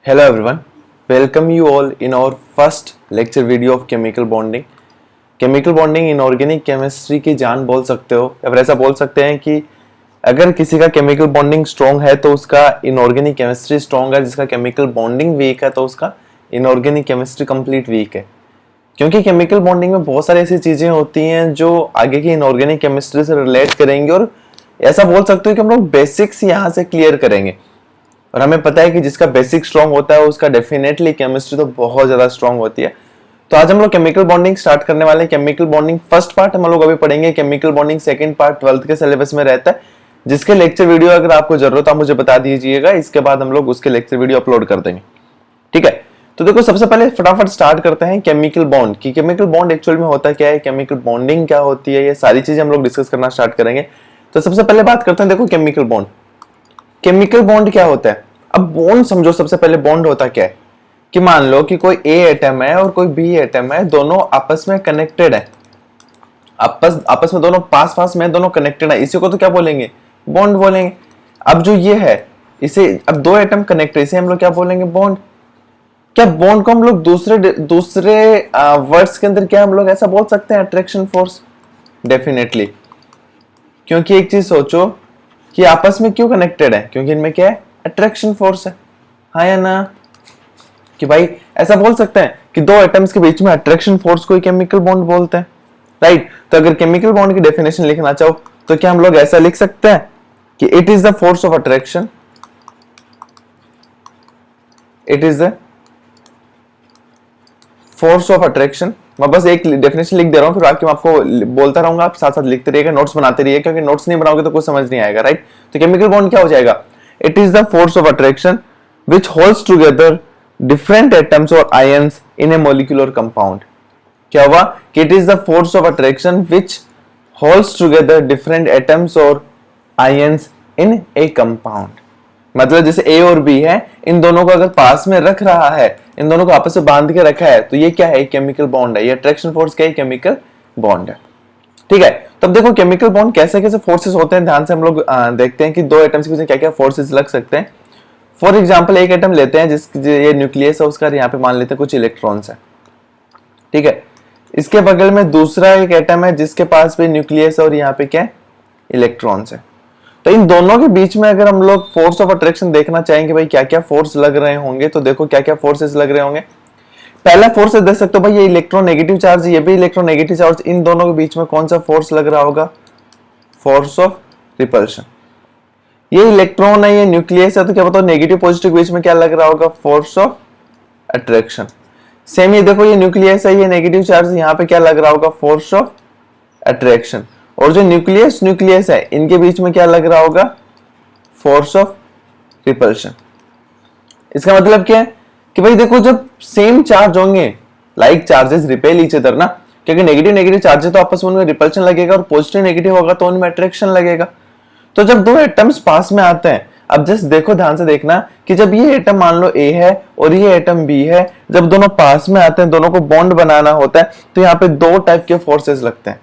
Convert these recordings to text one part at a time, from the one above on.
Hello everyone, welcome you all in our first lecture video of chemical bonding. Chemical bonding inorganic chemistry की जान बोल सकते हो या फिर ऐसा बोल सकते हैं कि अगर किसी का केमिकल बॉन्डिंग स्ट्रॉन्ग है तो उसका इनऑर्गेनिक केमिस्ट्री स्ट्रॉन्ग है, जिसका केमिकल बॉन्डिंग वीक है तो उसका इनऑर्गेनिक केमिस्ट्री कंप्लीट वीक है। क्योंकि केमिकल बॉन्डिंग में बहुत सारी ऐसी चीजें होती हैं जो आगे की इनऑर्गेनिक केमिस्ट्री से रिलेट करेंगे और ऐसा बोल सकते हो कि हम लोग बेसिक्स यहाँ से क्लियर करेंगे। और हमें पता है कि जिसका बेसिक स्ट्रॉन्ग होता है उसका डेफिनेटली केमिस्ट्री तो बहुत ज्यादा स्ट्रॉन्ग होती है। तो आज हम लोग केमिकल बॉन्डिंग स्टार्ट करने वाले हैं। केमिकल बॉन्डिंग फर्स्ट पार्ट हम लोग अभी पढ़ेंगे, chemical bonding second part 12th के सिलेबस में रहता है, जिसके लेक्चर वीडियो अगर आपको जरूरत है आप मुझे बता दीजिएगा, इसके बाद हम लोग उसके लेक्चर वीडियो अपलोड कर देंगे। ठीक है, तो देखो सबसे पहले फटाफट स्टार्ट करते हैं केमिकल बॉन्ड की। केमिकल बॉन्ड एक्चुअल में होता क्या है, केमिकल बॉन्डिंग क्या होती है, ये सारी चीजें हम लोग डिस्कस करना स्टार्ट करेंगे। तो सबसे पहले बात करते हैं, देखो केमिकल बॉन्ड। केमिकल बॉन्ड क्या होता है? अब बॉन्ड समझो, सबसे पहले बॉन्ड होता क्या है कि मान लो कि कोई ए एटम है और कोई बी एटम है, दोनों आपस में कनेक्टेड है, आपस में दोनों पास में दोनों कनेक्टेड है, इसी को तो क्या बोलेंगे, बॉन्ड बोलेंगे। अब जो ये है इसे, अब दो एटम कनेक्टेड, इसे हम लोग क्या बोलेंगे, बॉन्ड। क्या बॉन्ड को हम लोग दूसरे वर्ड्स के अंदर क्या हम लोग ऐसा बोल सकते हैं, अट्रैक्शन फोर्स? डेफिनेटली, क्योंकि एक चीज सोचो कि आपस में क्यों कनेक्टेड है, क्योंकि इनमें क्या है, अट्रैक्शन फोर्स है। हाँ या ना? कि भाई ऐसा बोल सकते हैं कि दो एटम्स के बीच में अट्रैक्शन फोर्स को केमिकल बॉन्ड बोलते हैं, राइट। तो अगर केमिकल बॉन्ड की डेफिनेशन लिखना चाहो तो क्या हम लोग ऐसा लिख सकते हैं कि it is the force of attraction, it is the force of attraction. मैं बस एक डेफिनेशन लिख दे रहा हूं, फिर बाकी मैं आपको बोलता रहूंगा, आप साथ साथ लिखते रहिएगा, नोट्स बनाते रहिए, क्योंकि नोट्स नहीं बनाओगे तो कुछ समझ नहीं आएगा, राइट। तो केमिकल बॉन्ड क्या हो जाएगा, it is the force of attraction which holds together different atoms or ions in a molecular compound। क्या हुआ कि it is the force of attraction which holds together different atoms or ions in a compound। मतलब जैसे A और B है, इन दोनों को अगर पास में रख रहा है, इन दोनों को आपस में बांध के रखा है, तो ये क्या है, केमिकल बॉन्ड है। ये अट्रैक्शन फोर्स क्या है, केमिकल बॉन्ड है। ठीक है, तब देखो केमिकल बॉन्ड कैसे कैसे फोर्सेस होते हैं, ध्यान से हम लोग देखते हैं कि दो एटम्स के बीच क्या क्या फोर्सेस लग सकते हैं। फॉर एग्जाम्पल एक एटम लेते हैं जिस ये न्यूक्लियस है उसका, यहाँ पे मान लेते हैं कुछ इलेक्ट्रॉन्स है, ठीक है। इसके बगल में दूसरा एक एटम है जिसके पास भी न्यूक्लियस है और यहाँ पे क्या है, इलेक्ट्रॉन्स है। तो इन दोनों के बीच में अगर हम लोग फोर्स ऑफ अट्रैक्शन देखना चाहेंगे, भाई क्या क्या फोर्स लग रहे होंगे, तो देखो क्या क्या फोर्सेस लग रहे होंगे। पहला फोर्स देख सकते हो भाई, ये इलेक्ट्रॉन नेगेटिव चार्ज, ये भी इलेक्ट्रॉन नेगेटिव चार्ज, इन दोनों के बीच में कौन सा फोर्स लग रहा होगा, फोर्स ऑफ रिपल्शन। ये इलेक्ट्रॉन है, ये न्यूक्लियस है, तो क्या बताओ नेगेटिव पॉजिटिव के बीच में क्या लग रहा होगा, फोर्स ऑफ अट्रैक्शन। सेम ये देखो, ये न्यूक्लियस है, ये नेगेटिव चार्ज, यहाँ पे क्या लग रहा होगा, फोर्स ऑफ अट्रैक्शन। और जो न्यूक्लियस है, इनके बीच में क्या लग रहा होगा, फोर्स ऑफ रिपल्शन। इसका मतलब क्या है कि भाई देखो जब सेम चार्ज होंगे, like charges repel each other ना, क्योंकि नेगेटिव चार्जेस तो आपस में उनमें रिपल्शन लगेगा और पॉजिटिव नेगेटिव होगा तो उनमें अट्रैक्शन लगेगा। तो जब दो एटम्स पास में आते हैं, अब जस्ट देखो, ध्यान से देखना कि जब ये एटम मान लो A है और ये एटम B है, जब दोनों पास में आते हैं, दोनों को बॉन्ड बनाना होता है, तो यहाँ पे दो टाइप के फोर्सेस लगते हैं।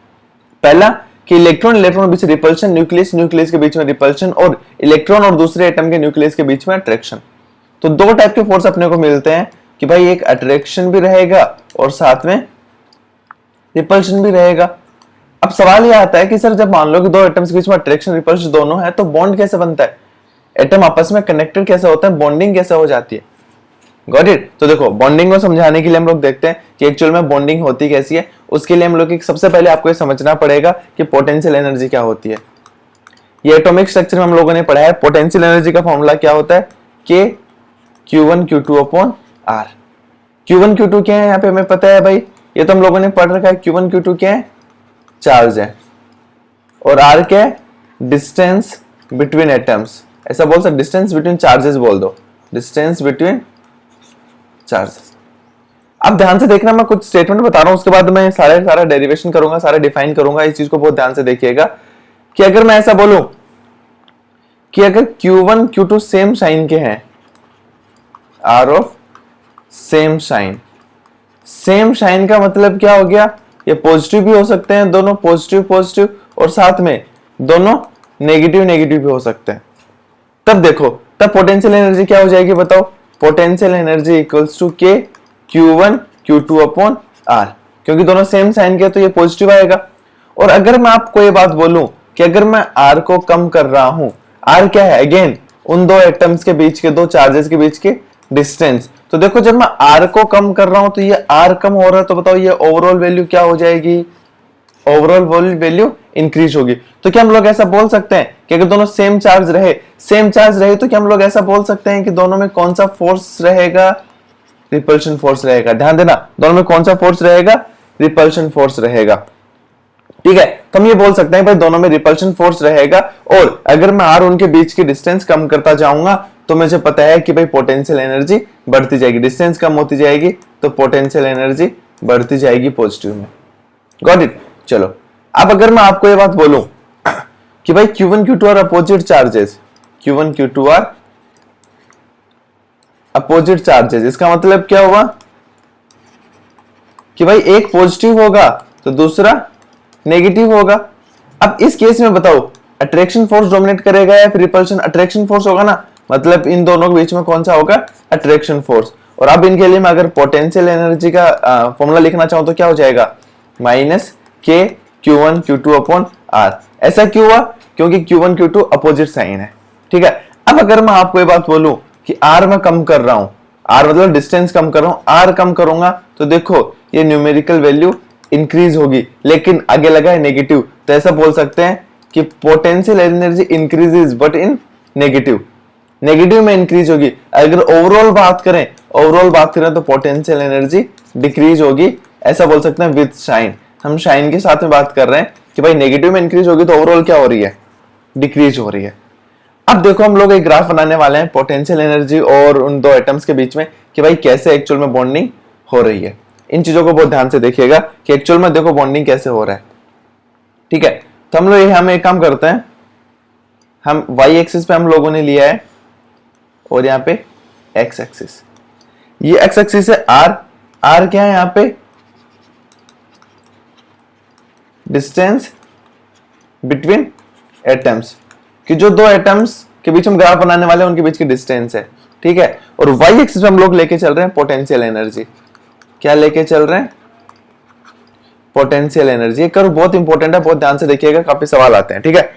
पहला कि इलेक्ट्रॉन के बीच रिपल्शन, न्यूक्लियस के बीच में रिपल्शन, और इलेक्ट्रॉन और दूसरे एटम के न्यूक्लियस के बीच में अट्रैक्शन। तो दो टाइप के फोर्स अपने को मिलते हैं कि भाई एक अट्रैक्शन भी रहेगा और साथ में रिपल्शन भी रहेगा। अब सवाल ये आता है कि सर जब मान लो कि दो एटम्स के बीच में अट्रैक्शन रिपल्शन दोनों है, तो बॉन्ड कैसे बनता है, एटम आपस में कनेक्टेड कैसे होता है, बॉन्डिंग कैसे हो जाती है। Got it. तो देखो बॉन्डिंग को समझाने के लिए हम लोग देखते हैं कि एक्चुअल में बॉन्डिंग होती कैसी है। उसके लिए हम लोग सबसे पहले आपको ये समझना पड़ेगा कि पोटेंशियल एनर्जी क्या होती है। ये एटॉमिक स्ट्रक्चर में हम लोगों ने पढ़ा है। पोटेंशियल एनर्जी का फॉर्मूला क्या होता है, के Q1 Q2 upon R। Q1 Q2 क्या है, यहाँ पे हमें पता है भाई, ये तो हम लोगों ने पढ़ रखा है। Q1 Q2 क्या है, चार्ज है, और R क्या है, डिस्टेंस बिटवीन एटम्स। ऐसा बोल सकते, डिस्टेंस बिटवीन चार्जेस बोल दो, डिस्टेंस बिटवीन चार्जेस। अब ध्यान से देखना, मैं कुछ स्टेटमेंट बता रहा हूं, उसके बाद मैं सारा डेरिवेशन करूंगा, सारा डिफाइन करूंगा। इस चीज को बहुत ध्यान से देखिएगा कि अगर मैं ऐसा बोलूं कि अगर Q1 Q2 सेम साइन के हैं, are of same sign, same sign का मतलब क्या हो गया, ये पॉजिटिव भी हो सकते हैं, दोनों पॉजिटिव, और साथ में दोनों नेगेटिव भी हो सकते हैं। तब देखो, तब पोटेंशियल एनर्जी क्या हो जाएगी बताओ, पोटेंशियल एनर्जी इक्वल्स टू के Q1 Q2 अपॉन R, क्योंकि दोनों सेम साइन के तो ये पॉजिटिव आएगा। और अगर मैं आपको ये बात बोलूं कि अगर मैं R को कम कर रहा हूं, R क्या है, अगेन उन दो एटम्स के बीच के, दो चार्जेस के बीच के डिस्टेंस, तो देखो जब मैं R को कम कर रहा हूं तो ये R कम हो रहा है, तो बताओ ये ओवरऑल वैल्यू क्या हो जाएगी, ओवरऑल वैल्यू इंक्रीज होगी। तो क्या हम लोग ऐसा बोल सकते हैं कि अगर दोनों सेम चार्ज रहे तो क्या हम लोग ऐसा बोल सकते हैं कि दोनों में कौन सा फोर्स रहेगा, रिपल्शन फोर्स रहेगा। ध्यान देना, दोनों में कौन सा फोर्स रहेगा, रिपल्शन फोर्स रहेगा। ठीक है, तो हम ये बोल सकते हैं भाई दोनों में रिपल्शन फोर्स रहेगा। और अगर मैं R उनके बीच की डिस्टेंस कम करता जाऊंगा तो मुझे पता है कि भाई पोटेंशियल एनर्जी बढ़ती जाएगी, डिस्टेंस कम होती जाएगी तो पोटेंशियल एनर्जी बढ़ती जाएगी पॉजिटिव में। Got it. चलो अब अगर मैं आपको ये बात बोलूं कि भाई Q1 Q2 are opposite charges, Q1 Q2 are opposite charges, इसका मतलब क्या हुआ कि भाई एक पॉजिटिव होगा तो दूसरा नेगेटिव होगा। अब इस केस में बताओ अट्रैक्शन फोर्स डोमिनेट करेगा या फिर रिपल्शन, अट्रैक्शन फोर्स होगा ना, मतलब इन दोनों के बीच में कौन सा होगा, अट्रैक्शन फोर्स। और अब इनके लिए मैं अगर पोटेंशियल एनर्जी का फॉर्मूला लिखना चाहूं तो क्या हो जाएगा, माइनस के Q1 Q2 अपॉन R। ऐसा क्यों हुआ, क्योंकि Q1 Q2 अपोजिट साइन है। ठीक है, अब अगर मैं आपको ये बात बोलूं कि R मैं कम कर रहा हूं, R मतलब डिस्टेंस कम कर रहा हूं, R कम करूंगा तो देखो ये न्यूमेरिकल वैल्यू इंक्रीज होगी, लेकिन आगे लगा है नेगेटिव, तो ऐसा बोल सकते हैं कि potential energy increases but in negative, negative में इंक्रीज होगी। अगर ओवरऑल बात करें तो पोटेंशियल एनर्जी डिक्रीज होगी, ऐसा बोल सकते हैं विद साइन। हम साइन के साथ में बात कर रहे हैं कि भाई नेगेटिव में इंक्रीज होगी तो ओवरऑल क्या हो रही है, डिक्रीज हो रही है। अब देखो हम लोग एक ग्राफ बनाने वाले हैं पोटेंशियल एनर्जी और उन दो एटम्स के बीच में कि भाई कैसे एक्चुअल में बॉन्डिंग हो रही है। इन चीजों को बहुत ध्यान से देखिएगा कि एक्चुअल में देखो बॉन्डिंग कैसे हो रहा है। ठीक है, तो हम एक काम करते हैं, हम वाई एक्सिस पे हम लोगों ने लिया है और यहाँ पे एक्स एक्सिस, ये एक्स एक्सिस है आर क्या है यहाँ पे, डिस्टेंस बिटवीन एटम्स, कि जो दो एटम्स के बीच हम ग्राफ बनाने वाले हैं उनके बीच की डिस्टेंस है। ठीक है, और वाई एक्सिस पे हम लोग लेके चल रहे हैं पोटेंशियल एनर्जी, क्या लेके चल रहे हैं, पोटेंशियल एनर्जी। ये कर्व बहुत इंपॉर्टेंट है, बहुत ध्यान से देखिएगा, काफी सवाल आते हैं। ठीक है,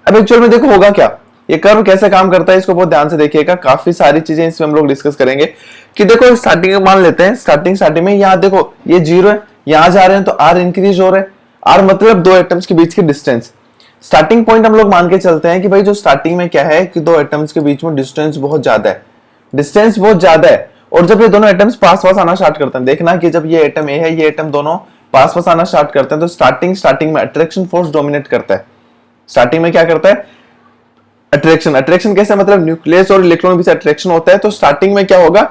अब एक्चुअल में देखो होगा क्या, ये कर्व कैसे काम करता है इसको बहुत ध्यान से देखिएगा, काफी सारी चीजें इसमें हम लोग डिस्कस करेंगे। कि देखो स्टार्टिंग में मान लेते हैं, स्टार्टिंग में यहाँ देखो ये 0 है, यहां जा रहे हैं तो R इंक्रीज हो रहा है, R मतलब दो एटम्स के बीच की डिस्टेंस। स्टार्टिंग पॉइंट हम लोग मान के चलते हैं कि भाई जो स्टार्टिंग में क्या है कि दो एटम्स के बीच में डिस्टेंस बहुत ज्यादा है, डिस्टेंस बहुत ज्यादा है। और जब ये दोनों एटम्स पास पास आना स्टार्ट करते हैं, देखना कि जब ये एटम ए है, ये एटम दोनों पास पास आना स्टार्ट करते हैं तो स्टार्टिंग में अट्रैक्शन फोर्स डोमिनेट करता है। स्टार्टिंग में क्या करता है, अट्रैक्शन कैसे, मतलब न्यूक्लियस और इलेक्ट्रॉन के बीच अट्रैक्शन होता है, तो स्टार्टिंग में क्या होगा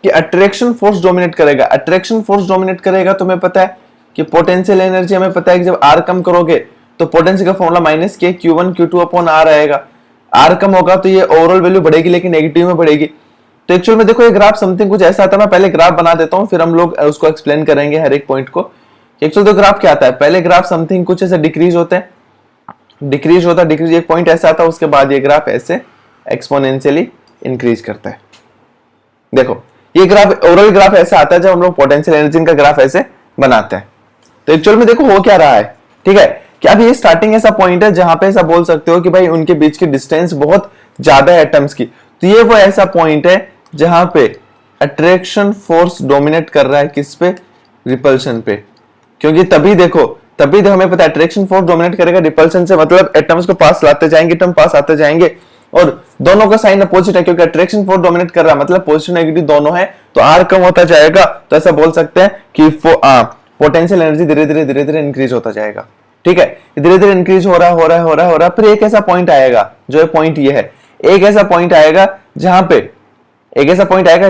कि अट्रैक्शन फोर्स डोमिनेट करेगा। अट्रैक्शन फोर्स डोमिनेट करेगा तो हमें पता है कि पोटेंशियल एनर्जी, हमें पता है कि जब R कम करोगे तो पोटेंशियल का फॉर्मूला माइनस के Q1 Q2 अपॉन R आएगा। R कम होगा तो ये ओवरऑल वैल्यू बढ़ेगी लेकिन नेगेटिव में बढ़ेगी। तो एक्चुअल में देखो ये ग्राफ समथिंग कुछ ऐसा आता है, मैं पहले ग्राफ बना देता हूँ फिर हम लोग उसको एक्सप्लेन करेंगे हर एक पॉइंट को। एक्चुअल तो ग्राफ क्या आता है, पहले ग्राफ समथिंग कुछ ऐसे डिक्रीज होते हैं, डिक्रीज एक पॉइंट ऐसा आता है, उसके बाद ये ग्राफ ऐसे एक्सपोनेंशियली इंक्रीज करता है। देखो ये ग्राफ, ओवरऑल ग्राफ ऐसा आता है जब हम लोग पोटेंशियल एनर्जी का ग्राफ ऐसे बनाते हैं। तो एक्चुअल में देखो हो क्या रहा है, ठीक है, कि अब ये स्टार्टिंग ऐसा पॉइंट है जहां पे ऐसा बोल सकते हो कि भाई उनके बीच की डिस्टेंस बहुत ज्यादा है एटम्स की। तो ये वो ऐसा पॉइंट है जहां पे अट्रैक्शन फोर्स डोमिनेट कर रहा है किस पे, रिपल्शन पे। क्योंकि तभी हमें पता है अट्रैक्शन फोर्स डोमिनेट करेगा रिपल्शन से, मतलब एटम्स को पास लाते जाएंगे, एटम पास आते जाएंगे और दोनों का साइन अपोजिट है क्योंकि अट्रैक्शन फोर्स डोमिनेट कर रहा है, मतलब पॉजिटिव नेगेटिव दोनों है, तो R कम होता जाएगा। तो ऐसा बोल सकते हैं कि पोटेंशियल एनर्जी धीरे धीरे इंक्रीज होता जाएगा। ठीक है, धीरे धीरे इंक्रीज हो रहा है। फिर एक ऐसा पॉइंट आएगा, जो पॉइंट ये है, एक ऐसा पॉइंट आएगा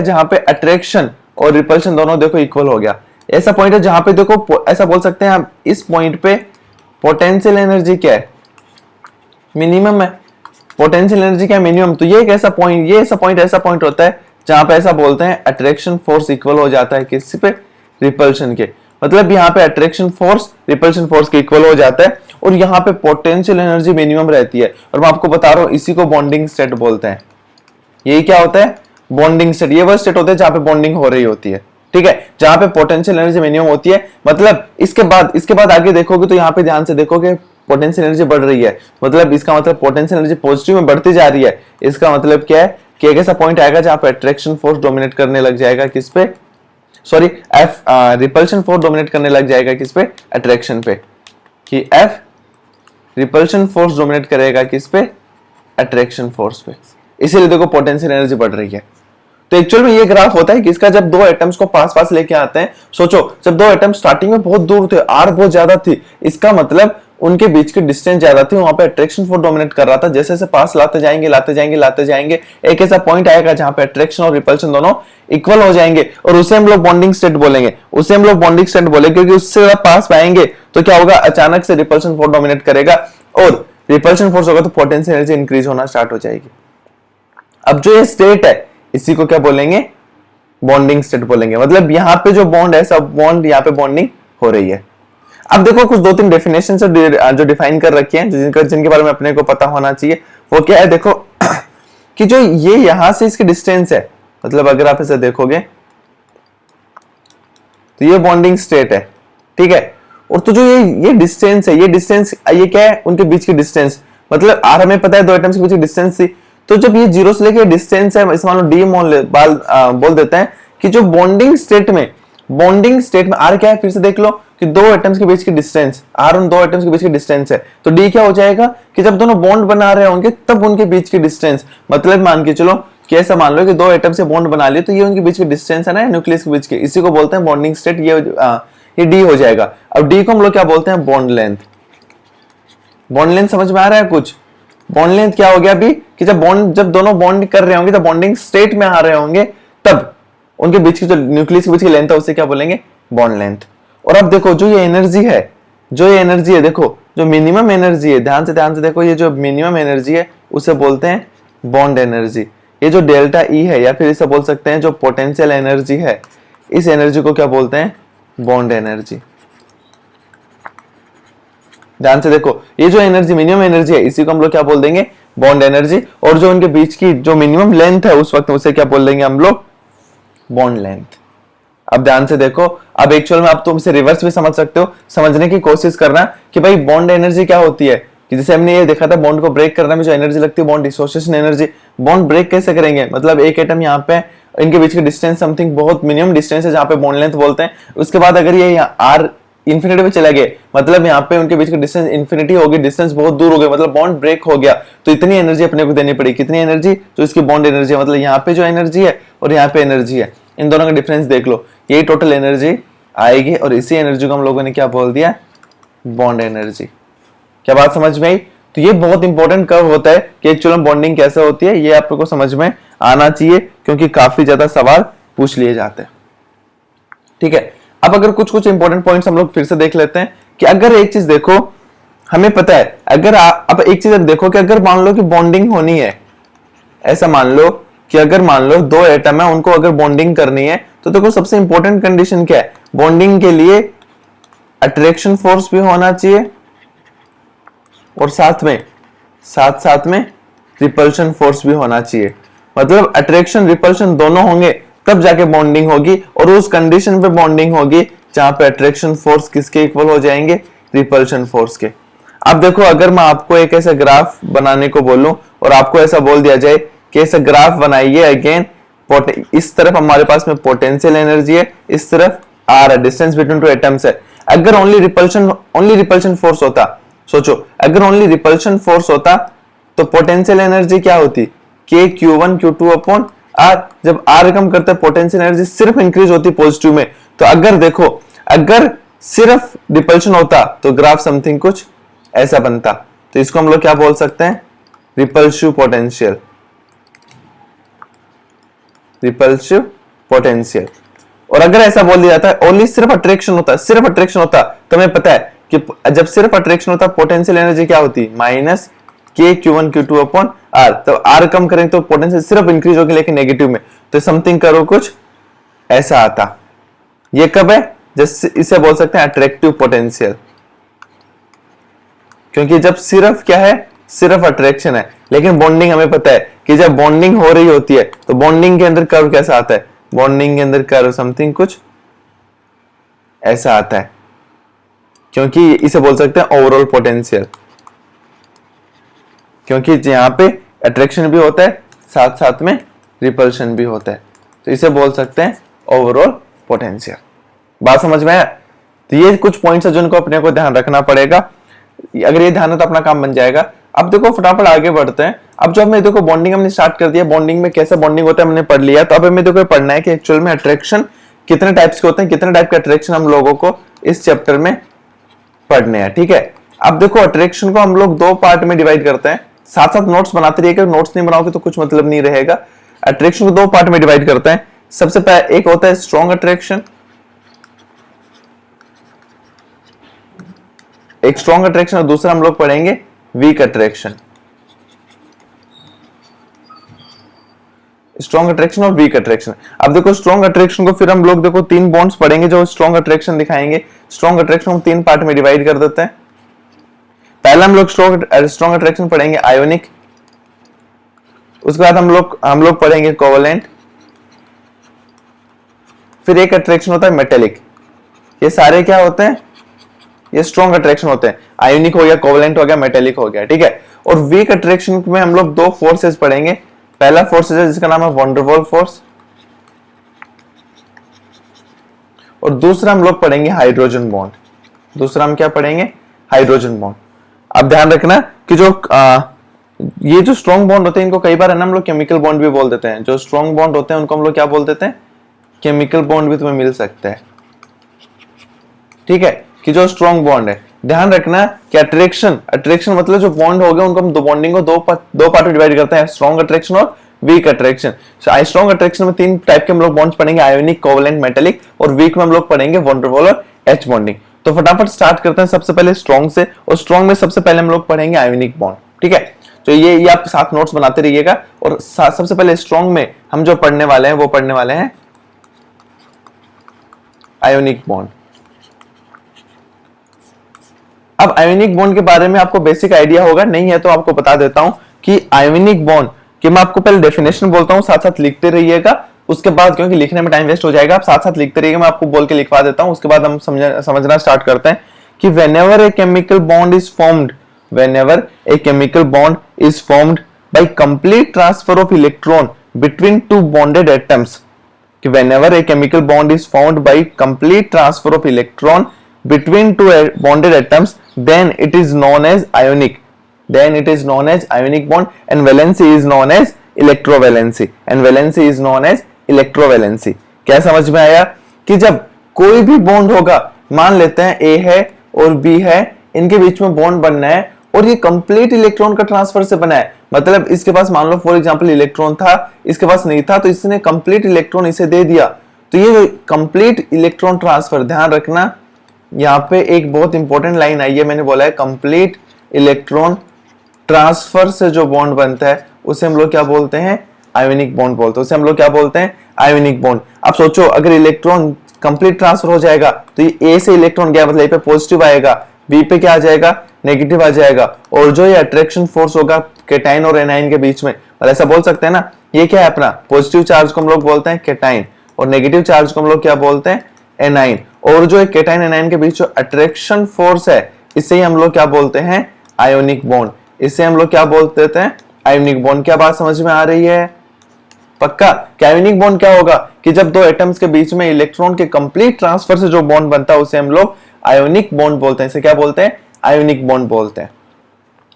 जहां पे अट्रैक्शन और रिपल्शन दोनों देखो इक्वल हो गया। ऐसा पॉइंट है जहां पे देखो ऐसा बोल सकते हैं आप, इस पॉइंट पे पोटेंशियल एनर्जी क्या है, मिनिमम है। पोटेंशियल एनर्जी क्या है, मिनिमम। तो ये एक ऐसा पॉइंट, ऐसा पॉइंट होता है जहां पे ऐसा बोलते हैं अट्रैक्शन फोर्स इक्वल हो जाता है किस पे, रिपल्शन के। मतलब यहाँ पे अट्रैक्शन फोर्स रिपल्शन फोर्स के इक्वल हो जाता है और यहाँ पे पोटेंशियल एनर्जी मिनिमम रहती है। और मैं आपको बता रहा हूँ इसी को बॉन्डिंग स्टेट बोलते हैं। यही क्या होता है, बॉन्डिंग स्टेट, ये वो स्टेट होते हैं जहां पे बॉन्डिंग हो रही होती है, ठीक है, जहां पे पोटेंशियल एनर्जी मिनिमम होती है। मतलब इसके बाद आगे देखोगे तो यहाँ पे ध्यान से देखोगे पोटेंशियल एनर्जी बढ़ रही है, मतलब इसका मतलब पोटेंशियल एनर्जी पॉजिटिव में बढ़ती जा रही है। इसका मतलब क्या है कि एक ऐसा पॉइंट आएगा जहां पे अट्रैक्शन फोर्स डोमिनेट करने लग जाएगा किस पे, sorry F repulsion force dominate करने लग जाएगा किस पे, अट्रैक्शन पे, कि एफ रिपल्शन फोर्स डोमिनेट करेगा किस पे, अट्रैक्शन फोर्स पे। इसीलिए देखो पोटेंशियल एनर्जी बढ़ रही है। तो एक्चुअल में ये ग्राफ होता है कि इसका जब दो एटम्स को पास पास लेके आते हैं, सोचो जब दो एटम्स स्टार्टिंग में बहुत दूर थे, आर बहुत ज्यादा थी, इसका मतलब उनके बीच की डिस्टेंस ज्यादा थी, वहां पे अट्रैक्शन फोर्स डोमिनेट कर रहा था। जैसे जैसे पास लाते जाएंगे लाते जाएंगे लाते जाएंगे, एक ऐसा पॉइंट आएगा जहां पे अट्रैक्शन और रिपल्शन दोनों इक्वल हो जाएंगे, और उसे हम लोग बॉन्डिंग स्टेट बोलेंगे, उसे हम लोग बॉन्डिंग स्टेट बोलेंगे, क्योंकि उससे ज्यादा पास पाएंगे तो क्या होगा, अचानक से रिपल्शन फोर्स डोमिनेट करेगा, और रिपल्शन फोर्स होगा तो पोटेंशियल एनर्जी इंक्रीज होना स्टार्ट हो जाएगी। अब जो ये स्टेट है इसी को क्या बोलेंगे, बॉन्डिंग स्टेट बोलेंगे। मतलब यहाँ पे जो बॉन्ड है सब बॉन्ड, यहाँ पे बॉन्डिंग हो रही है। अब देखो कुछ दो तीन डेफिनेशन जो डिफाइन कर रखी हैं, जिनके बारे में अपने को पता होना चाहिए, वो क्या है देखो कि जो ये यहां से इसकी डिस्टेंस है, मतलब अगर आप इसे देखोगे तो ये बॉन्डिंग स्टेट है, ठीक है, और तो जो ये डिस्टेंस है, ये डिस्टेंस ये क्या है, उनके बीच की डिस्टेंस, मतलब आर हमें पता है दो एटम्स के बीच की डिस्टेंस थी, तो जब ये जीरो से लेके डिस्टेंस है, इस मान लो डी बोल देते हैं कि जो बॉन्डिंग स्टेट में आर क्या है, फिर से देख लो कि दो एटम्स के बीच की डिस्टेंस, आर उन दो एटम्स के बीच की डिस्टेंस है, तो डी क्या हो जाएगा कि जब दोनों बॉन्ड बना रहे होंगे तब उनके बीच की डिस्टेंस, मतलब मान के चलो कि ऐसा मान लो कि दो एटम से बॉन्ड बना लिए, तो ये उनके बीच की डिस्टेंस है ना, न्यूक्लियस के बीच की, इसी को बोलते हैं बॉन्डिंग स्टेट। ये डी हो जाएगा। अब डी को हम लोग क्या बोलते हैं, बॉन्ड लेंथ। बॉन्ड लेंथ समझ में आ रहा है कुछ? बॉन्ड लेंथ क्या हो गया अभी कि जब दोनों बॉन्ड कर रहे होंगे, तो बॉन्डिंग स्टेट में आ रहे होंगे, तब उनके बीच की जो न्यूक्लियस के बीच की लेंथ है उसे क्या बोलेंगे, बॉन्ड लेंथ। और अब देखो जो ये एनर्जी है, देखो जो मिनिमम एनर्जी है, ध्यान से देखो, ये जो मिनिमम एनर्जी है उसे बोलते हैं बॉन्ड एनर्जी। ये जो डेल्टा ई है, या फिर इसे बोल सकते हैं जो पोटेंशियल एनर्जी है, इस एनर्जी को क्या बोलते हैं, बॉन्ड एनर्जी। ध्यान से देखो, ये जो एनर्जी मिनिमम एनर्जी है, इसी को हम लोग क्या बोल देंगे, बॉन्ड एनर्जी। और जो उनके बीच की जो मिनिमम लेंथ है उस वक्त उसे क्या बोल देंगे हम लोग, बॉन्ड लेंथ। अब ध्यान से देखो, अब एक्चुअल में आप तुम इसे रिवर्स भी समझ सकते हो, समझने की कोशिश करना कि भाई बॉन्ड एनर्जी क्या होती है, कि जैसे हमने ये देखा था बॉन्ड को ब्रेक करने में जो एनर्जी लगती है, bond dissociation energy. Bond break कैसे करेंगे, मतलब एक एटम यहाँ पे, इनके बीच की डिस्टेंस समथिंग बहुत मिनिमम डिस्टेंस है जहां पे बॉन्ड लेंथ बोलते हैं, उसके बाद अगर ये आर इंफिनिटी पे चले गए, मतलब यहाँ पे उनके बीच की डिस्टेंस इंफिनिटी हो गई, डिस्टेंस बहुत दूर हो गई, मतलब बॉन्ड ब्रेक हो गया, तो इतनी एनर्जी अपने को देनी पड़ी। कितनी एनर्जी, जो इसकी बॉन्ड एनर्जी है, मतलब यहाँ पे जो एनर्जी है और यहाँ पे एनर्जी है, इन दोनों का डिफरेंस देख लो, यही टोटल एनर्जी आएगी, और इसी एनर्जी को हम लोगों ने क्या बोल दिया, बॉन्ड एनर्जी। क्या बात समझ में आई? तो ये बहुत इंपॉर्टेंट कब होता है कि एक्चुअल में बॉन्डिंग कैसे होती है, ये आपको समझ में आना चाहिए, क्योंकि काफी ज्यादा सवाल पूछ लिए जाते हैं। ठीक है, अब अगर कुछ इंपॉर्टेंट पॉइंट्स हम लोग फिर से देख लेते हैं कि अगर एक चीज देखो, हमें पता है, अगर अब एक चीज देखो कि अगर मान लो कि बॉन्डिंग होनी है, ऐसा मान लो कि अगर मान लो दो एटम है, उनको अगर बॉन्डिंग करनी है, तो देखो सबसे इंपॉर्टेंट कंडीशन क्या है, बॉन्डिंग के लिए अट्रैक्शन फोर्स भी होना चाहिए, और साथ में रिपल्शन फोर्स भी होना चाहिए। मतलब अट्रैक्शन रिपल्शन दोनों होंगे तब जाके बॉन्डिंग होगी, और उस कंडीशन पे बॉन्डिंग होगी जहां पे अट्रैक्शन फोर्स किसके इक्वल हो जाएंगे, रिपल्शन फोर्स के। अब देखो, अगर मैं आपको एक ऐसा ग्राफ बनाने को बोलूं और आपको ऐसा बोल दिया जाए कि ऐसा ग्राफ बनाइए, अगेन इस तरफ हमारे पास में पोटेंशियल एनर्जी है, इस तरफ आर है, डिस्टेंस बिटवीन टू एटम्स है। अगर ओनली रिपल्शन फोर्स होता, सोचो अगर ओनली रिपल्शन फोर्स होता तो पोटेंशियल एनर्जी क्या होती, के Q1 Q2 अपॉन आर। जब आर कम करते पोटेंशियल एनर्जी सिर्फ इंक्रीज होती पॉजिटिव में। तो अगर देखो, अगर सिर्फ रिपल्शन होता तो ग्राफ समथिंग कुछ ऐसा बनता। तो इसको हम लोग क्या बोल सकते हैं, रिपल्सिव पोटेंशियल। और अगर ऐसा बोल दिया जाता है ओनली सिर्फ अट्रैक्शन होता, तो हमें पता है कि जब सिर्फ अट्रैक्शन होता पोटेंशियल एनर्जी क्या होती, माइनस के Q1 Q2 अपॉन आर। तो आर कम करेंगे तो पोटेंशियल सिर्फ इंक्रीज होगी, लेकिन नेगेटिव में। तो समथिंग करो कुछ ऐसा आता। ये कब है, जैसे इसे बोल सकते हैं अट्रैक्टिव पोटेंशियल, क्योंकि जब सिर्फ क्या है, सिर्फ अट्रैक्शन है, लेकिन बॉन्डिंग हमें पता है कि जब बॉन्डिंग हो रही होती है तो बॉन्डिंग के अंदर कर्व कैसा आता है, बॉन्डिंग के अंदर कर्व समथिंग कुछ ऐसा आता है, क्योंकि इसे बोल सकते हैं ओवरऑल पोटेंशियल, क्योंकि यहाँ पे अट्रैक्शन भी होता है साथ साथ में रिपल्शन भी होता है, तो इसे बोल सकते हैं ओवरऑल पोटेंशियल। बात समझ में आया? तो ये कुछ पॉइंट्स है जिनको अपने को ध्यान रखना पड़ेगा, अगर ये ध्यान है तो अपना काम बन जाएगा। अब देखो फटाफट आगे बढ़ते हैं। अब जो हमें देखो बॉन्डिंग हमने स्टार्ट कर दिया, बॉन्डिंग में कैसे बॉन्डिंग होता है हमने पढ़ लिया, तो अब हमें देखो पढ़ना है कि एक्चुअल में अट्रैक्शन कितने टाइप्स के होते हैं, कितने टाइप के अट्रैक्शन हम लोगों को इस चैप्टर में पढ़ने हैं। ठीक है, अब देखो अट्रैक्शन को हम लोग दो पार्ट में डिवाइड करते हैं, साथ साथ नोट्स बनाते रहिएगा, नोट्स नहीं बनाओगे तो कुछ मतलब नहीं रहेगा। अट्रैक्शन को दो पार्ट में डिवाइड करते हैं। सबसे पहले एक होता है स्ट्रॉन्ग अट्रैक्शन, एक स्ट्रॉन्ग अट्रैक्शन, और दूसरा हम लोग पढ़ेंगे वीक अट्रैक्शन। स्ट्रॉन्ग अट्रैक्शन और वीक अट्रैक्शन। अब देखो स्ट्रॉन्ग अट्रैक्शन को फिर हम लोग देखो तीन बॉन्ड्स पढ़ेंगे जो स्ट्रॉन्ग अट्रैक्शन दिखाएंगे। स्ट्रॉन्ग अट्रैक्शन हम तीन पार्ट में डिवाइड कर देते हैं। पहला हम लोग स्ट्रॉन्ग अट्रैक्शन पढ़ेंगे आयोनिक, उसके बाद हम लोग पढ़ेंगे कोवेलेंट, फिर एक अट्रैक्शन होता है मेटेलिक। ये सारे क्या होते हैं, ये स्ट्रॉन्ग अट्रैक्शन होते हैं। आयोनिक हो गया, कोवेलेंट हो गया, मेटेलिक हो गया। ठीक है, और वीक अट्रैक्शन में हम लोग दो फोर्सेस पढ़ेंगे। पहला फोर्स है जिसका नाम है वंडरवॉल फोर्स, और दूसरा हम लोग पढ़ेंगे हाइड्रोजन बॉन्ड। दूसरा हम क्या पढ़ेंगे, हाइड्रोजन बॉन्ड। अब ध्यान रखना कि ये जो स्ट्रॉन्ग बॉन्ड होते हैं इनको कई बार है ना हम लोग केमिकल बॉन्ड भी बोल देते हैं। जो स्ट्रॉन्ग बॉन्ड होते हैं उनको हम लोग क्या बोल देते हैं, केमिकल बॉन्ड भी तुम्हें मिल सकता है। ठीक है, कि जो स्ट्रॉन्ग बॉन्ड है, ध्यान रखना कि अट्रैक्शन मतलब जो बॉन्ड हो गए उनको हम बॉन्डिंग को दो पार्ट में डिवाइड करते हैं, स्ट्रॉन्ग अट्रैक्शन और वीक अट्रैक्शन। स्ट्रॉन्ग अट्रैक्शन में तीन टाइप के हम लोग बॉन्ड्स पढ़ेंगे, आयोनिक, कोवेलेंट, मेटेलिक, और वीक में हम लोग पढ़ेंगे वंडरवॉल और एच बॉन्डिंग। तो फटाफट स्टार्ट करते हैं सबसे पहले स्ट्रॉन्ग से, और स्ट्रॉन्ग में सबसे पहले हम लोग पढ़ेंगे आयोनिक बॉन्ड। ठीक है, तो ये आप साथ नोट्स बनाते रहिएगा। और सबसे पहले स्ट्रॉन्ग में हम जो पढ़ने वाले हैं वो पढ़ने वाले हैं आयोनिक बॉन्ड। अब आयोनिक बॉन्ड के बारे में आपको बेसिक आइडिया होगा, नहीं है तो आपको बता देता हूं कि आयोनिक बॉन्ड कि मैं आपको पहले डेफिनेशन बोलता हूं, साथ साथ लिखते रहिएगा। उसके बाद क्योंकि लिखने में टाइम वेस्ट हो जाएगा, आप साथ साथ लिखते रहिएगा, मैं आपको बोल के लिखवा देता हूं। उसके बाद हम समझना स्टार्ट करते हैं कि whenever a chemical bond is formed by complete transfer of electron between two bonded atoms, कि whenever a chemical bond is formed by complete transfer of electron between two bonded atoms, then it is known as ionic bond, and valency is known as electrovalency। क्या समझ में आया कि जब कोई भी bond होगा, मान लेते हैं A है और B है, इनके बीच में बॉन्ड बनना है और ये कंप्लीट इलेक्ट्रॉन का ट्रांसफर से बना है। मतलब इसके पास मान लो फॉर एग्जांपल इलेक्ट्रॉन था, इसके पास नहीं था, तो इसने कंप्लीट इलेक्ट्रॉन इसे दे दिया। तो ये कंप्लीट इलेक्ट्रॉन ट्रांसफर, ध्यान रखना यहाँ पे एक बहुत इंपॉर्टेंट लाइन आई है, मैंने बोला है कंप्लीट इलेक्ट्रॉन ट्रांसफर से जो बॉन्ड बनता है उसे हम लोग क्या बोलते हैं, आयोनिक बॉन्ड बोलते हैं। उसे हम लोग क्या बोलते हैं, आयोनिक बॉन्ड। अब सोचो अगर इलेक्ट्रॉन कंप्लीट ट्रांसफर हो जाएगा तो ये A से इलेक्ट्रॉन गया, मतलब ये पे पॉजिटिव आएगा, B पे क्या आ जाएगा, नेगेटिव आ जाएगा। और जो ये अट्रैक्शन फोर्स होगा केटाइन और एनाइन के बीच में, मतलब ऐसा बोल सकते हैं ना, ये क्या है अपना पॉजिटिव चार्ज को हम लोग बोलते हैं केटाइन, और नेगेटिव चार्ज को हम लोग क्या बोलते हैं, एनाइन। और जो केटाइन एनाइन के बीच जो अट्रैक्शन फोर्स है, इसे ही हम लोग क्या बोलते हैं, आयोनिक बॉन्ड। इसे हम लोग क्या बोलते हैं, आयोनिक बॉन्ड। क्या बात समझ में आ रही है? पक्का। आयोनिक बॉन्ड क्या होगा कि जब दो एटम्स के बीच में इलेक्ट्रॉन के कंप्लीट ट्रांसफर से जो बॉन्ड बनता है उसे हम लोग आयोनिक बॉन्ड बोलते हैं। इसे क्या बोलते हैं, आयोनिक बॉन्ड बोलते हैं।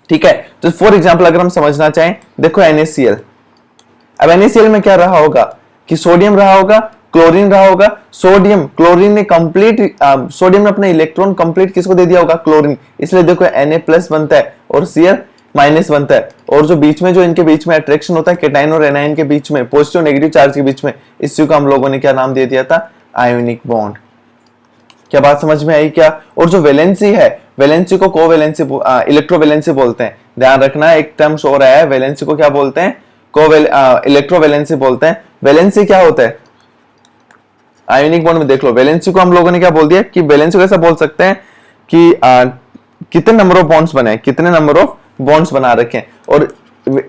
ठीक है, तो फॉर एग्जांपल अगर हम समझना चाहें, देखो NaCl। अब NaCl में क्या रहा होगा कि सोडियम रहा होगा, क्लोरीन रहा होगा। क्लोरीन ने कंप्लीट सोडियम ने अपने इलेक्ट्रॉन कंप्लीट किसको दे दिया होगा, क्लोरीन। इसलिए देखो Na+ बनता है और Cl- बनता है। और जो बीच में जो इनके बीच में अट्रैक्शन होता है केटाइन और एनाइन के बीच में, पॉजिटिव नेगेटिव चार्ज के बीच में, इसी को हम लोगों ने क्या नाम दे दिया था, आयोनिक बॉन्ड। क्या बात समझ में आई क्या? और जो वैलेंसी है, वैलेंसी को कोवैलेंसी इलेक्ट्रोवैलेंसी बोलते हैं। ध्यान रखना एक टर्म शो रहा है, वैलेंसी को क्या बोलते हैं, इलेक्ट्रोवैलेंसी बोलते हैं। वैलेंसी क्या होता है, आयोनिक बॉन्ड में देख लो, वैलेंसी को हम लोगों ने क्या बोल दिया कि वैलेंसी को ऐसा बोल सकते हैं कि कितने नंबर ऑफ बॉन्ड्स बने, कितने नंबर ऑफ बॉन्ड्स बना रखे हैं। और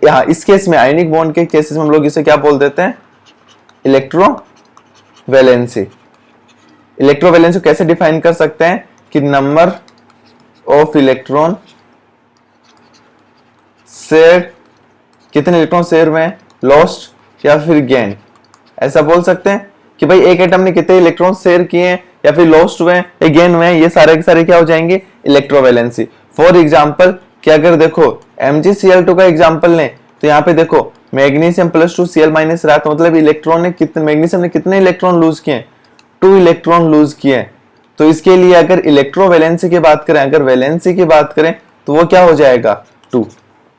यहाँ इस केस में आयनिक बॉन्ड के केसेस में हम लोग इसे क्या बोल देते हैं, इलेक्ट्रोवैलेंसी। इलेक्ट्रोवैलेंसी कैसे डिफाइन कर सकते हैं कि नंबर ऑफ इलेक्ट्रॉन शेयर, कितने इलेक्ट्रॉन शेयर में लॉस्ट या फिर गेन। ऐसा बोल सकते हैं कि भाई एक एटम ने कितने इलेक्ट्रॉन शेयर किए हैं या फिर लॉस्ट हुए हैं या गेन हुए हैं, ये सारे के सारे क्या हो जाएंगे, इलेक्ट्रोवैलेंसी। फॉर एग्जांपल कि अगर देखो MgCl2 का एग्जांपल लें तो यहाँ पे देखो मैग्नीशियम +2 Cl- रहा, तो मतलब इलेक्ट्रॉन ने कितने, मैग्नीशियम ने कितने इलेक्ट्रॉन लूज किए, 2 इलेक्ट्रॉन लूज किए। तो इसके लिए अगर इलेक्ट्रोवैलेंसी की बात करें, अगर वैलेंसी की बात करें तो वो क्या हो जाएगा, 2।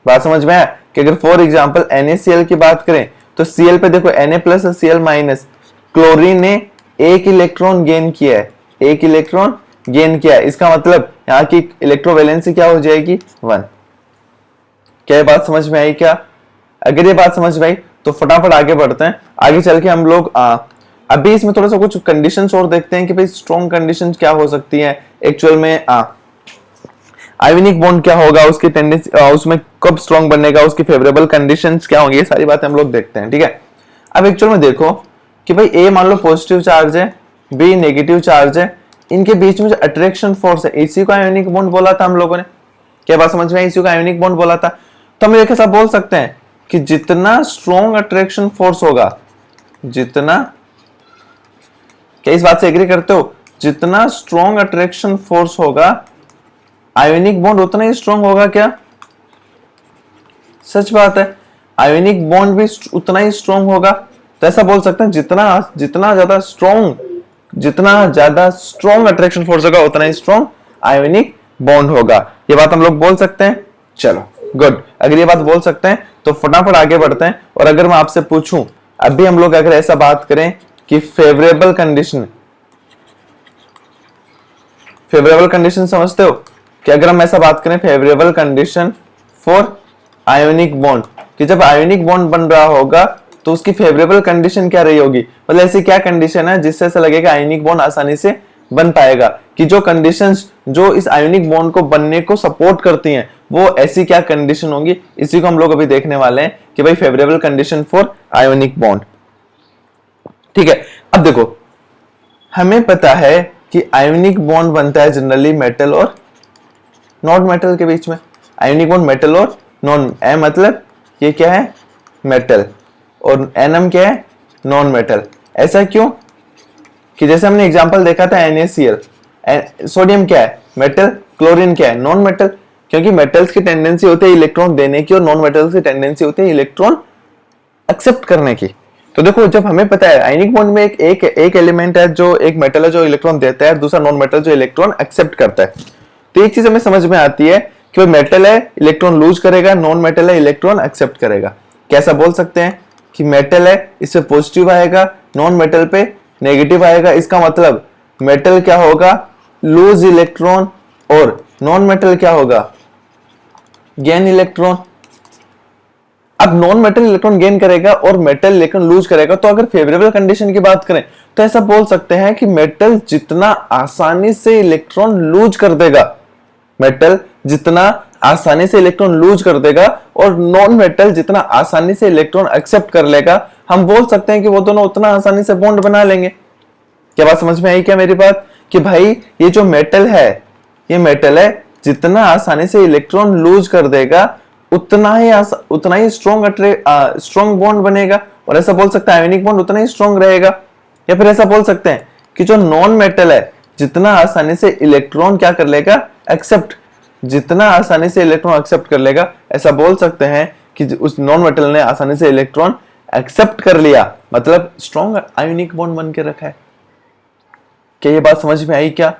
बात समझ में आया कि अगर फॉर एग्जांपल NaCl की बात करें तो Cl पे देखो Na+ और Cl-, क्लोरीन ने 1 इलेक्ट्रॉन गेन किया है, 1 इलेक्ट्रॉन गेन किया है। इसका मतलब यहाँ की इलेक्ट्रोवैलेंसी क्या हो जाएगी, 1। क्या ये बात समझ में आई क्या? अगर ये बात समझ में आई तो फटाफट आगे बढ़ते हैं। आगे चल के हम लोग अभी इसमें थोड़ा सा कुछ कंडीशंस और देखते हैं कि भाई स्ट्रॉन्ग कंडीशंस क्या हो सकती हैं एक्चुअल में, आयोनिक बॉन्ड क्या होगा, उसकी टेंडेंसी, उसमें कब स्ट्रॉन्ग बनेगा, उसकी फेवरेबल कंडीशंस क्या होंगी, ये सारी बातें हम लोग देखते हैं। ठीक है, अब एक्चुअल में देखो कि भाई ए मान लो पॉजिटिव चार्ज है, बी नेगेटिव चार्ज है, इनके बीच में जो अट्रैक्शन फोर्स है, इसी को आयोनिक बॉन्ड बोला था हम लोगों ने। क्या बात समझ में आई? इसी को आयोनिक बॉन्ड बोला था। तो हम एक ऐसा बोल सकते हैं कि जितना स्ट्रॉन्ग अट्रैक्शन फोर्स होगा, जितना, क्या इस बात से एग्री करते हो, जितना स्ट्रॉन्ग अट्रैक्शन फोर्स होगा आयोनिक बॉन्ड उतना ही स्ट्रॉन्ग होगा। क्या सच बात है? आयोनिक बॉन्ड भी उतना ही स्ट्रॉन्ग होगा। तो ऐसा बोल सकते हैं जितना जितना ज्यादा स्ट्रॉन्ग अट्रैक्शन फोर्स होगा उतना ही स्ट्रॉन्ग आयोनिक बॉन्ड होगा। ये बात हम लोग बोल सकते हैं। चलो गुड, अगर ये बात बोल सकते हैं तो फटाफट आगे बढ़ते हैं। और अगर मैं आपसे पूछूं, अभी हम लोग अगर ऐसा बात करें कि फेवरेबल कंडीशन समझते हो कि अगर हम ऐसा बात करें favourable condition for ionic bond, कि जब आयोनिक बॉन्ड बन रहा होगा तो उसकी फेवरेबल कंडीशन क्या रही होगी, मतलब ऐसी क्या कंडीशन है जिससे ऐसा लगेगा आयोनिक बॉन्ड आसानी से बन पाएगा, कि जो कंडीशंस जो इस आयोनिक बॉन्ड को बनने को सपोर्ट करती हैं वो ऐसी क्या कंडीशन होंगी, इसी को हम लोग अभी देखने वाले हैं कि भाई favourable condition for ionic bond. ठीक है, अब देखो हमें पता है कि आयोनिक बॉन्ड बनता है जनरली मेटल और नॉन मेटल के बीच में। आयोनिक बॉन्ड मेटल और नॉन, मतलब ये क्या है, मेटल, और एनम क्या है, नॉन मेटल। ऐसा क्यों कि जैसे हमने एग्जांपल देखा था NaCl, सोडियम क्या है, मेटल, क्लोरीन क्या है, नॉन मेटल। क्योंकि मेटल्स की टेंडेंसी होती है इलेक्ट्रॉन देने की और नॉन मेटल्स की टेंडेंसी होती है इलेक्ट्रॉन एक्सेप्ट करने की। तो देखो जब हमें पता है आयोनिक बॉन्ड में एक एलिमेंट है जो, एक मेटल है जो इलेक्ट्रॉन देता है, दूसरा नॉन मेटल जो इलेक्ट्रॉन एक्सेप्ट करता है। तो एक चीज हमें समझ में आती है कि मेटल है इलेक्ट्रॉन लूज करेगा, नॉन मेटल है इलेक्ट्रॉन एक्सेप्ट करेगा। कैसा बोल सकते हैं कि मेटल है इससे पॉजिटिव आएगा, नॉन मेटल पे नेगेटिव आएगा। इसका मतलब मेटल क्या होगा, लूज इलेक्ट्रॉन, और नॉन मेटल क्या होगा, गेन इलेक्ट्रॉन। अब नॉन मेटल इलेक्ट्रॉन गेन करेगा और मेटल इलेक्ट्रॉन लूज करेगा। तो अगर फेवरेबल कंडीशन की बात करें तो ऐसा बोल सकते हैं कि मेटल जितना आसानी से इलेक्ट्रॉन लूज कर देगा, मेटल जितना आसानी से इलेक्ट्रॉन लूज कर देगा और नॉन मेटल जितना आसानी से इलेक्ट्रॉन एक्सेप्ट कर लेगा, हम बोल सकते हैं कि वो दोनों उतना आसानी से बॉन्ड बना लेंगे। क्या बात समझ में आई क्या मेरी बात? कि भाई ये जो मेटल है, ये मेटल है जितना आसानी से इलेक्ट्रॉन लूज कर देगा उतना ही स्ट्रॉन्ग बॉन्ड बनेगा। और ऐसा बोल सकते हैं आयोनिक बॉन्ड उतना ही स्ट्रॉन्ग रहेगा। या फिर ऐसा बोल सकते हैं कि जो नॉन मेटल है जितना आसानी से इलेक्ट्रॉन क्या कर लेगा, एक्सेप्ट, जितना आसानी से इलेक्ट्रॉन एक्सेप्ट कर लेगा, ऐसा बोल सकते हैं कि उस नॉन मेटल ने आसानी से इलेक्ट्रॉन एक्सेप्ट कर लिया, मतलब स्ट्रॉन्ग आयोनिक बॉन्ड बन के रखा है। क्या ये बात समझ में आई क्या?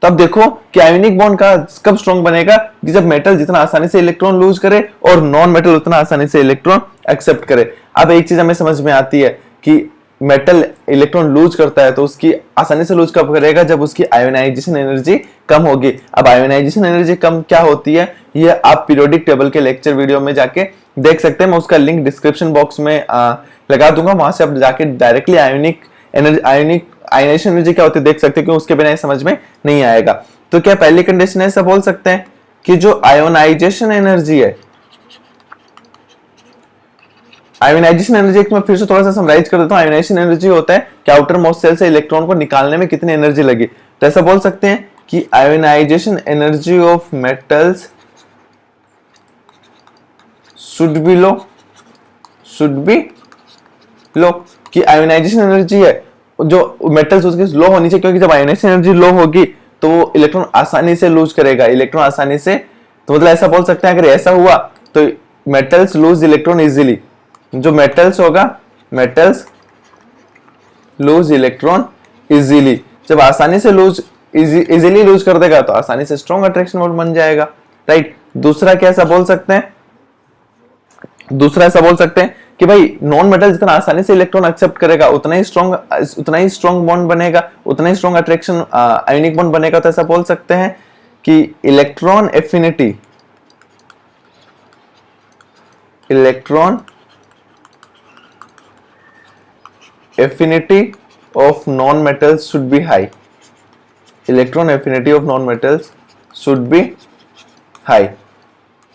तब देखो कि आयोनिक बॉन्ड का कब स्ट्रॉन्ग बनेगा, कि जब मेटल जितना आसानी से इलेक्ट्रॉन लूज करे और नॉन मेटल उतना आसानी से इलेक्ट्रॉन एक्सेप्ट करे। अब एक चीज हमें समझ में आती है कि मेटल इलेक्ट्रॉन लूज करता है तो उसकी आसानी से लूज कब करेगा, जब उसकी आयोनाइजेशन एनर्जी कम होगी। अब आयोनाइजेशन एनर्जी कम क्या होती है, ये आप पीरियोडिक टेबल के लेक्चर वीडियो में जाके देख सकते हैं। मैं उसका लिंक डिस्क्रिप्शन बॉक्स में लगा दूंगा, वहां से आप जाके डायरेक्टली आयोनाइजेशन एनर्जी क्या होती है देख सकते हैं, क्योंकि उसके बिना समझ में नहीं आएगा। तो क्या पहली कंडीशन है ऐसा बोल सकते हैं कि जो आयोनाइजेशन एनर्जी है, आयोनाइजेशन एनर्जी मैं फिर से थोड़ा सा समराइज कर देता हूं। आयोनाइजेशन एनर्जी होता है कि आउटर मोस्ट सेल से इलेक्ट्रॉन को निकालने में कितनी एनर्जी लगी। तो ऐसा बोल सकते हैं कि ionization energy of metals should be low, कि आयोनाइजेशन एनर्जी है जो मेटल्स उसकी लो होनी चाहिए, क्योंकि जब आयोनाइजेशन एनर्जी लो होगी तो वो इलेक्ट्रॉन आसानी से लूज करेगा, इलेक्ट्रॉन आसानी से। तो मतलब ऐसा बोल सकते हैं अगर ऐसा हुआ तो मेटल्स लूज इलेक्ट्रॉन इजीली, जो मेटल्स होगा, मेटल्स लूज इलेक्ट्रॉन इजीली। जब आसानी से इजीली लूज कर देगा तो आसानी से स्ट्रॉन्ग अट्रैक्शन फोर्स बन जाएगा, राइट। दूसरा क्या ऐसा बोल सकते हैं, दूसरा ऐसा बोल सकते हैं कि भाई नॉन मेटल जितना आसानी से इलेक्ट्रॉन एक्सेप्ट करेगा उतना ही स्ट्रॉन्ग बॉन्ड बनेगा, उतना ही स्ट्रॉन्ग अट्रैक्शन आयोनिक बॉन्ड बनेगा। तो ऐसा बोल सकते हैं कि electron affinity of non metals should B high, electron affinity of non metals should B high.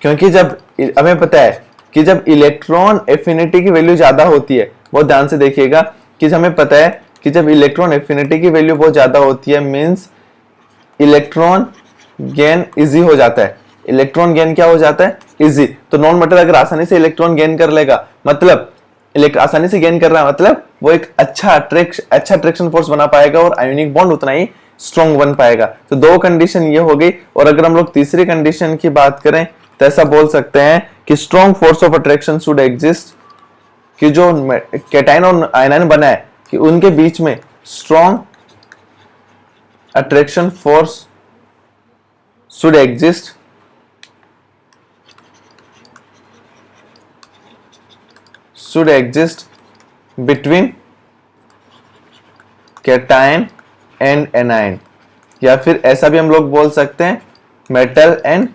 क्योंकि जब हमें पता है कि जब इलेक्ट्रॉन एफिनिटी की वैल्यू ज्यादा होती है, बहुत ध्यान से देखिएगा कि हमें पता है कि जब इलेक्ट्रॉन एफिनिटी की वैल्यू बहुत ज्यादा होती है मींस इलेक्ट्रॉन गेन इजी हो जाता है। इलेक्ट्रॉन गेन क्या हो जाता है, इजी। तो नॉन मेटल अगर आसानी से इलेक्ट्रॉन गेन कर लेगा, मतलब आसानी से गेन कर रहा है, मतलब वो एक अच्छा अट्रैक्शन फोर्स बना पाएगा और आयोनिक बॉन्ड उतना ही स्ट्रॉन्ग बन पाएगा। तो दो कंडीशन ये हो गई। और अगर हम लोग तीसरी कंडीशन की बात करें तो ऐसा बोल सकते हैं कि strong force of attraction should exist, कि जो कैटायन और आयनाइन बना है कि उनके बीच में strong attraction force should exist, between cation and anion, या फिर ऐसा भी हम लोग बोल सकते हैं मेटल एंड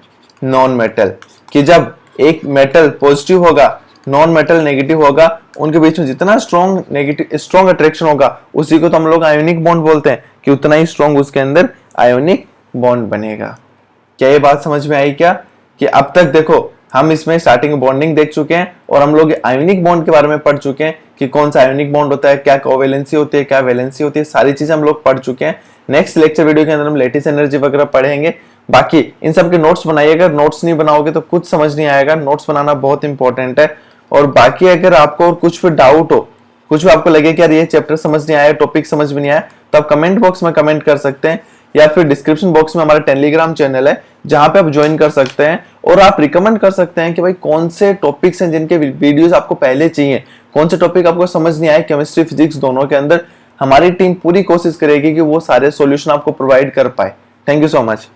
नॉन मेटल, कि जब एक मेटल पॉजिटिव होगा, नॉन मेटल नेगेटिव होगा, उनके बीच में जितना स्ट्रॉन्ग अट्रैक्शन होगा उसी को तो हम लोग आयोनिक बॉन्ड बोलते हैं, कि उतना ही स्ट्रॉन्ग उसके अंदर आयोनिक बॉन्ड बनेगा। क्या ये बात समझ में आई क्या? कि अब तक देखो हम इसमें स्टार्टिंग बॉन्डिंग देख चुके हैं और हम लोग आयोनिक बॉन्ड के बारे में पढ़ चुके हैं कि कौन सा आयोनिक बॉन्ड होता है, क्या कोवेलेंसी होती है, क्या वैलेंसी होती है, सारी चीजें हम लोग पढ़ चुके हैं। नेक्स्ट लेक्चर वीडियो के अंदर हम लेटिस एनर्जी वगैरह पढ़ेंगे। बाकी इन सब के नोट्स बनाइएगा, नोट्स नहीं बनाओगे तो कुछ समझ नहीं आएगा, नोट्स बनाना बहुत इंपॉर्टेंट है। और बाकी अगर आपको और कुछ भी डाउट हो, कुछ भी आपको लगे कि यार ये चैप्टर समझ नहीं आया, टॉपिक समझ में नहीं आया, तो आप कमेंट बॉक्स में कमेंट कर सकते हैं, या फिर डिस्क्रिप्शन बॉक्स में हमारा टेलीग्राम चैनल है जहां पे आप ज्वाइन कर सकते हैं और आप रिकमेंड कर सकते हैं कि भाई कौन से टॉपिक्स हैं जिनके वीडियोस आपको पहले चाहिए, कौन से टॉपिक आपको समझ नहीं आए केमिस्ट्री फिजिक्स दोनों के अंदर। हमारी टीम पूरी कोशिश करेगी कि वो सारे सॉल्यूशन आपको प्रोवाइड कर पाए। Thank you so much.